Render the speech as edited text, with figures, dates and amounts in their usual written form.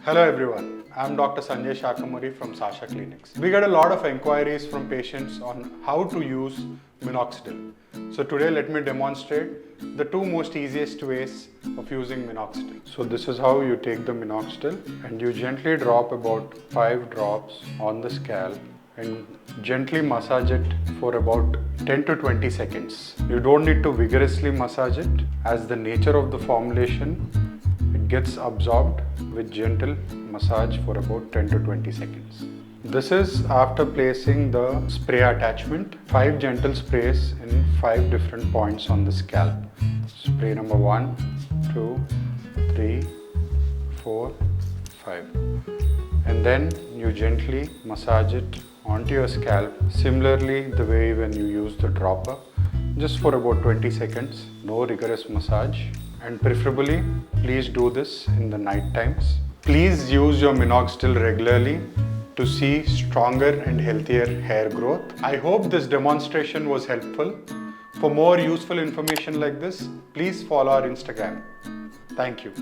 Hello everyone, I'm Dr. Sanjay from Sasha Clinics. We get a lot of inquiries from patients on how to use Minoxidil. So today let me demonstrate the two most easiest ways of using Minoxidil. So this is how you take the Minoxidil and you gently drop about 5 drops on the scalp and gently massage it for about 10 to 20 seconds. You don't need to vigorously massage it as the nature of the formulation gets absorbed with gentle massage for about 10 to 20 seconds. This is after placing the spray attachment. 5 gentle sprays in 5 different points on the scalp. Spray number 1, 2, 3, 4, 5. And then you gently massage it onto your scalp similarly the way when you use the dropper, just for about 20 seconds. No rigorous massage. And preferably, please do this in the night times. Please use your Minoxidil regularly to see stronger and healthier hair growth. I hope this demonstration was helpful. For more useful information like this, please follow our Instagram. Thank you.